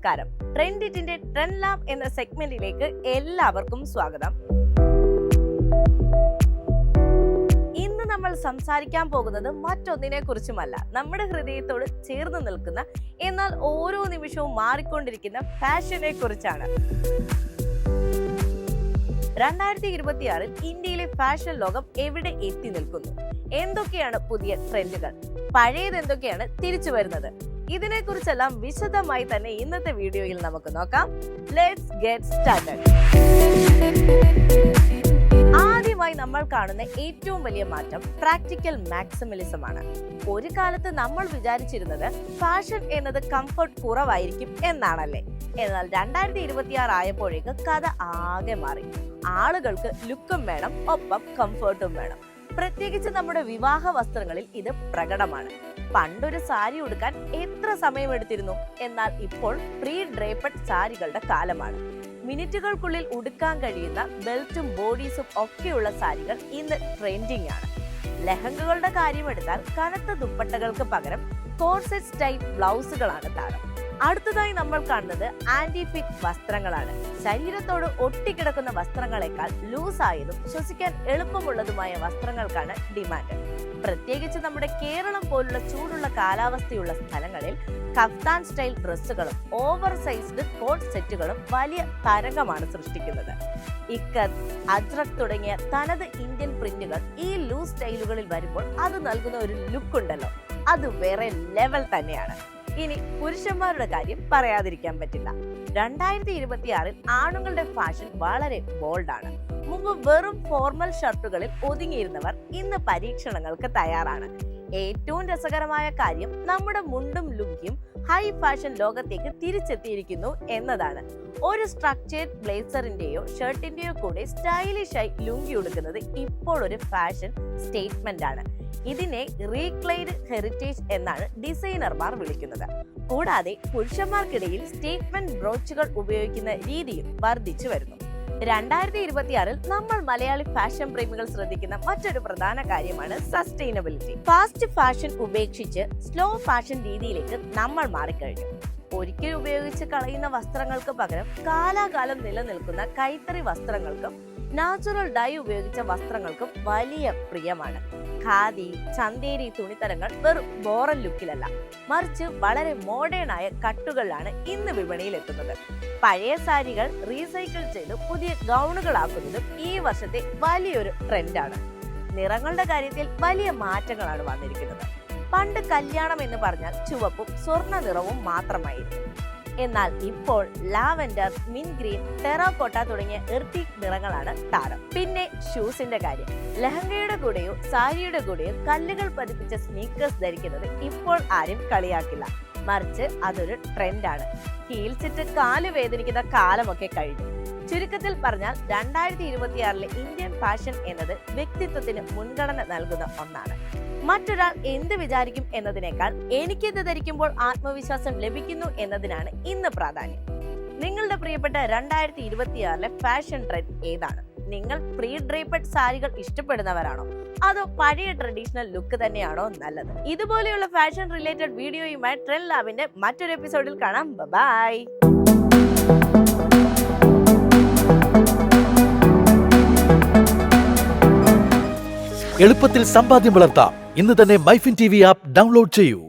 നമസ്കാരം. ട്രെൻഡിറ്റിന്റെ trend lab എന്ന സെഗ്മെന്റിലേക്ക് എല്ലാവർക്കും സ്വാഗതം. ഇന്ന് നമ്മൾ സംസാരിക്കാൻ പോകുന്നത് മറ്റൊന്നിനെ കുറിച്ചുമല്ല, നമ്മുടെ ഹൃദയത്തോട് ചേർന്ന് നിൽക്കുന്ന എന്നാൽ ഓരോ നിമിഷവും മാറിക്കൊണ്ടിരിക്കുന്ന ഫാഷനെ കുറിച്ചാണ്. 2026 ഇന്ത്യയിലെ ഫാഷൻ ലോകം എവിടെ എത്തി നിൽക്കുന്നു? എന്തൊക്കെയാണ് പുതിയ ട്രെൻഡുകൾ? പഴയത് എന്തൊക്കെയാണ് തിരിച്ചു വരുന്നത്? ഇതിനെക്കുറിച്ചെല്ലാം വിശദമായി തന്നെ ഇന്നത്തെ വീഡിയോയിൽ നമുക്ക് നോക്കാം. Let's get started. ആദ്യമായി നമ്മൾ കാണുന്ന ഏറ്റവും വലിയ മാറ്റം പ്രാക്ടിക്കൽ മാക്സിമലിസം ആണ്. ഒരു കാലത്ത് നമ്മൾ വിചാരിച്ചിരുന്നത് ഫാഷൻ എന്നത് കംഫർട്ട് കുറവായിരിക്കും എന്നാണല്ലേ. എന്നാൽ 2026 ആയപ്പോഴേക്ക് കഥ ആകെ മാറി. ആളുകൾക്ക് ലുക്കും വേണം, ഒപ്പം കംഫർട്ടും വേണം. പ്രത്യേകിച്ച് നമ്മുടെ വിവാഹ വസ്ത്രങ്ങളിൽ ഇത് പ്രകടമാണ്. പണ്ടൊരു സാരി ഉടുക്കാൻ എത്ര സമയമെടുത്തിരുന്നു? എന്നാൽ ഇപ്പോൾ പ്രീ ഡ്രേപ്പഡ് സാരികളുടെ കാലമാണ്. മിനിറ്റുകൾക്കുള്ളിൽ ഉടുക്കാൻ കഴിയുന്ന ബെൽറ്റും ബോഡീസും ഒക്കെയുള്ള സാരികൾ ഇന്ന് ട്രെൻഡിങ് ആണ്. ലെഹങ്കകളുടെ കാര്യമെടുത്താൽ കനത്ത ദുപ്പട്ടകൾക്ക് പകരം കോർസെറ്റ് സ്റ്റൈൽ ബ്ലൗസുകളാണ് താരം. അടുത്തതായി നമ്മൾ കാണുന്നത് ആന്റി ഫിറ്റ് വസ്ത്രങ്ങളാണ്. ശരീരത്തോട് ഒട്ടിക്കിടക്കുന്ന വസ്ത്രങ്ങളെക്കാൾ ലൂസായതും ശ്വസിക്കാൻ എളുപ്പമുള്ളതുമായ വസ്ത്രങ്ങൾക്കാണ് ഡിമാൻഡ്. പ്രത്യേകിച്ച് നമ്മുടെ കേരളം പോലുള്ള ചൂടുള്ള കാലാവസ്ഥയുള്ള സ്ഥലങ്ങളിൽ കഫ്താൻ സ്റ്റൈൽ ഡ്രസ്സുകളും ഓവർ സൈസ്ഡ് കോട്ട് സെറ്റുകളും വലിയ തരംഗമാണ് സൃഷ്ടിക്കുന്നത്. ഇക്കത്ത്, അജ്രക് തുടങ്ങിയ തനത് ഇന്ത്യൻ പ്രിന്റുകൾ ഈ ലൂസ് സ്റ്റൈലുകളിൽ വരുമ്പോൾ അത് നൽകുന്ന ഒരു ലുക്ക് ഉണ്ടല്ലോ, അത് വേറെ ലെവൽ തന്നെയാണ്. ഇനി പുരുഷന്മാരുടെ കാര്യം പറയാതിരിക്കാൻ പറ്റില്ല. 2026 ആണുങ്ങളുടെ ഫാഷൻ വളരെ ബോൾഡാണ്. മുമ്പ് വെറും ഫോർമൽ ഷർട്ടുകളിൽ ഒതുങ്ങിയിരുന്നവർ ഇന്ന് പരീക്ഷണങ്ങൾക്ക് തയ്യാറാണ്. ഏറ്റവും രസകരമായ കാര്യം നമ്മുടെ മുണ്ടും ലുങ്കിയും ഹൈ ഫാഷൻ ലോകത്തേക്ക് തിരിച്ചെത്തിയിരിക്കുന്നു എന്നതാണ്. ഒരു സ്ട്രക്ചേർഡ് ബ്ലേസറിന്റെയോ ഷർട്ടിന്റെയോ കൂടെ സ്റ്റൈലിഷായി ലുങ്കി ഉടുക്കുന്നത് ഇപ്പോൾ ഒരു ഫാഷൻ സ്റ്റേറ്റ്മെന്റ് ആണ്. ഇതിനെ റീക്ലൈഡ് ഹെറിറ്റേജ് എന്നാണ് ഡിസൈനർമാർ വിളിക്കുന്നത്. കൂടാതെ പുരുഷന്മാർക്കിടയിൽ സ്റ്റേറ്റ്മെന്റ് ബ്രോച്ചുകൾ ഉപയോഗിക്കുന്ന രീതിയും വർദ്ധിച്ചു വരുന്നു. 2026 നമ്മൾ മലയാളി ഫാഷൻ പ്രേമികൾ ശ്രദ്ധിക്കുന്ന മറ്റൊരു പ്രധാന കാര്യമാണ് സസ്റ്റൈനബിലിറ്റി. ഫാസ്റ്റ് ഫാഷൻ ഉപേക്ഷിച്ച് സ്ലോ ഫാഷൻ രീതിയിലേക്ക് നമ്മൾ മാറിക്കഴിഞ്ഞു. ഒരിക്കൽ ഉപയോഗിച്ച് കളയുന്ന വസ്ത്രങ്ങൾക്ക് പകരം കാലാകാലം നിലനിൽക്കുന്ന കൈത്തറി വസ്ത്രങ്ങൾക്കും നാച്ചുറൽ ഡൈ ഉപയോഗിച്ച വസ്ത്രങ്ങൾക്കും വലിയ പ്രിയമാണ്. ഖാദി, ചന്തേരി തുണിത്തരങ്ങൾ വെറും ബോറൽ ലുക്കിലല്ല, മറിച്ച് വളരെ മോഡേൺ ആയ കട്ടുകളിലാണ് ഇന്ന് വിപണിയിൽ എത്തുന്നത്. പഴയ സാരികൾ റീസൈക്കിൾ ചെയ്ത് പുതിയ ഗൗണുകളാക്കുന്നതും ഈ വർഷത്തെ വലിയൊരു ട്രെൻഡാണ്. നിറങ്ങളുടെ കാര്യത്തിൽ വലിയ മാറ്റങ്ങളാണ് വന്നിരിക്കുന്നത്. പണ്ട് കല്യാണം എന്ന് പറഞ്ഞാൽ ചുവപ്പും സ്വർണ്ണ നിറവും മാത്രമായിരുന്നു. എന്നാൽ ഇപ്പോൾ ലാവെൻഡർ, മിന്റ് ഗ്രീൻ, ടെറാക്കോട്ട തുടങ്ങിയ എർത്തിക് നിറങ്ങളാണ് താരം. പിന്നെ ഷൂസിന്റെ കാര്യം. ലെഹങ്കയുടെ കൂടെയോ സാരിയുടെ കൂടെയോ കല്ലുകൾ പതിപ്പിച്ച സ്നീക്കേഴ്സ് ധരിക്കുന്നത് ഇപ്പോൾ ആരും കളിയാക്കില്ല, മറിച്ച് അതൊരു ട്രെൻഡാണ്. ഹീൽസ് ഇട്ട് കാല് വേദനിക്കുന്ന കാലമൊക്കെ കഴിഞ്ഞു. ചുരുക്കത്തിൽ പറഞ്ഞാൽ 2026 ഇന്ത്യൻ ഫാഷൻ എന്നത് വ്യക്തിത്വത്തിന് മുൻഗണന നൽകുന്ന ഒന്നാണ്. മറ്റൊരാൾ എന്ത് വിചാരിക്കും എന്നതിനേക്കാൾ എനിക്കിത് ധരിക്കുമ്പോൾ ആത്മവിശ്വാസം ലഭിക്കുന്നു എന്നതിനാണ് ഇന്ന് പ്രാധാന്യം. നിങ്ങളുടെ പ്രിയപ്പെട്ട 2026 ഫാഷൻ ട്രെൻഡ് ഏതാണ്? നിങ്ങൾ പ്രീ ഡ്രേപ്പഡ് സാരികൾ ഇഷ്ടപ്പെടുന്നവരാണോ, അതോ പഴയ ട്രഡീഷണൽ ലുക്ക് തന്നെയാണോ നല്ലത്? ഇതുപോലെയുള്ള ഫാഷൻ റിലേറ്റഡ് വീഡിയോയുമായി ട്രെൻഡ് ലാബിന്റെ മറ്റൊരു എപ്പിസോഡിൽ കാണാം. ബൈ. എളുപ്പത്തിൽ സമ്പാദ്യം വളർത്താം. ഇന്ന് തന്നെ മൈഫിൻ TV ആപ്പ് ഡൗൺലോഡ് ചെയ്യൂ.